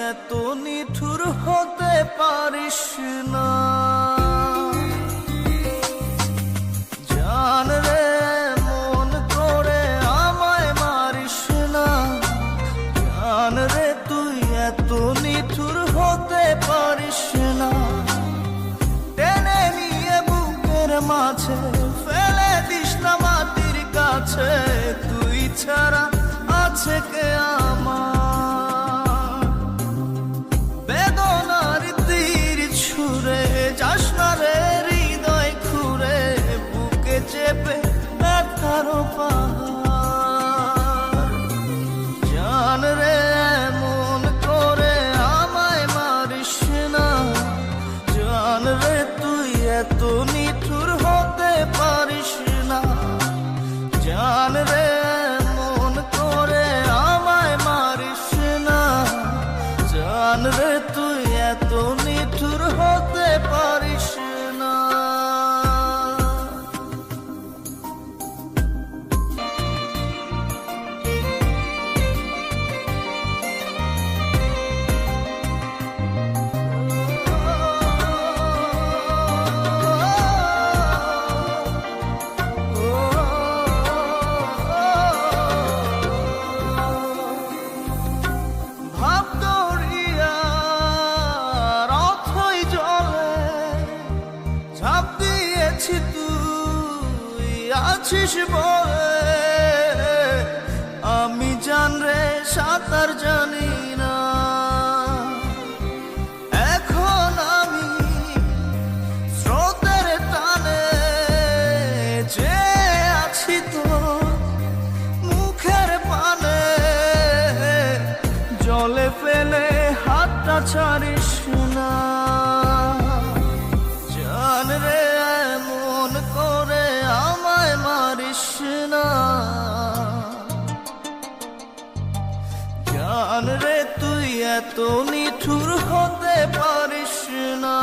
এত নিঠুর হতে পারিস না। জান রে মন করে আমায় মারিস না। জান রে তুই এত নিঠুর হতে পারিস না। টেনে নিয়ে বুকের মাঝে ফেলে দিস না মাটির কাছে। তুই ছাড়া আছে কে আমার? বেদনার তীর ছুঁড়ে যাস না রে হৃদয় খুঁড়ে। বুকে চেপে ব্যথার পাহাড়। জান রে মন করে আমায় মারিস না। জান রে তুই এত নিঠুর হতে পারিস না। জান রে মন করে আমায় মারিস না। জান রে তুই এত নিঠুর হতে পারিস না। ঝাঁপ দিয়েছি তুই আছিস বলে। আমি জান রে সাঁতার জানি না। এখন আমি স্রোতের টানে যে আছি তো মুখের পানে। জলে ফেলে হাতটা ছাড়িস না। জান রে মন করে আমায় মারিস না। জান রে তুই এত নিঠুর হতে পারিস না।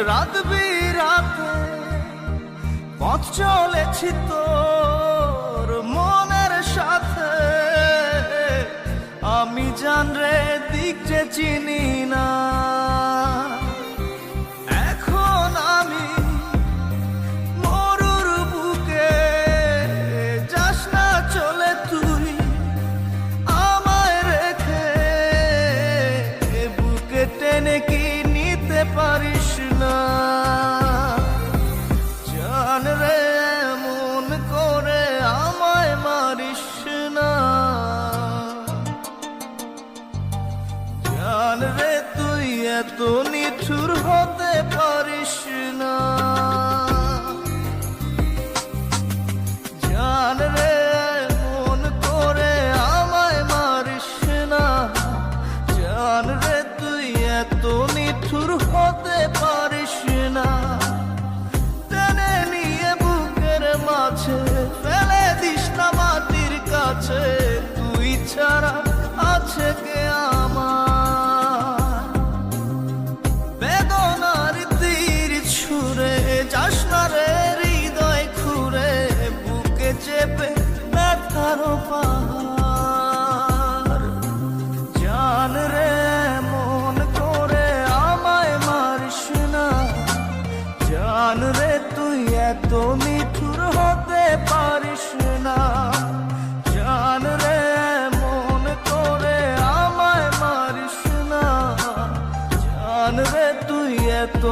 রাত বিরাতে পথ চলেছি তোর মনের সাথে। আমি জান রে দিক যে চিনি না। এখন আমি মরুর বুকে যাস না চলে তুই আমায় রেখে। বুকে টেনে কি নিতে পারিস না? জান রে মন করে আমায় মারিস না। জান রে তুই এত নিঠুর হতে পারিস না। জান রে মন করে আমায় মারিস না। জান রে তুই এত নিঠুর হতে পারিস না। টেনে নিয়ে বুকের মাঝে ফেলে দিস না মাটির কাছে। তুই ছাড়া আছে কে আমার? বেদনার তীর ছুঁড়ে যাস না রে হৃদয় খুঁড়ে। বুকে চেপে ব্যথার পাহাড়। জান রে মন করে আমায় মারিস না। জান রে তুই এত নিঠুর হতে পারিস না। জান রে মন করে আমায় মারিস না। জান রে তুই এত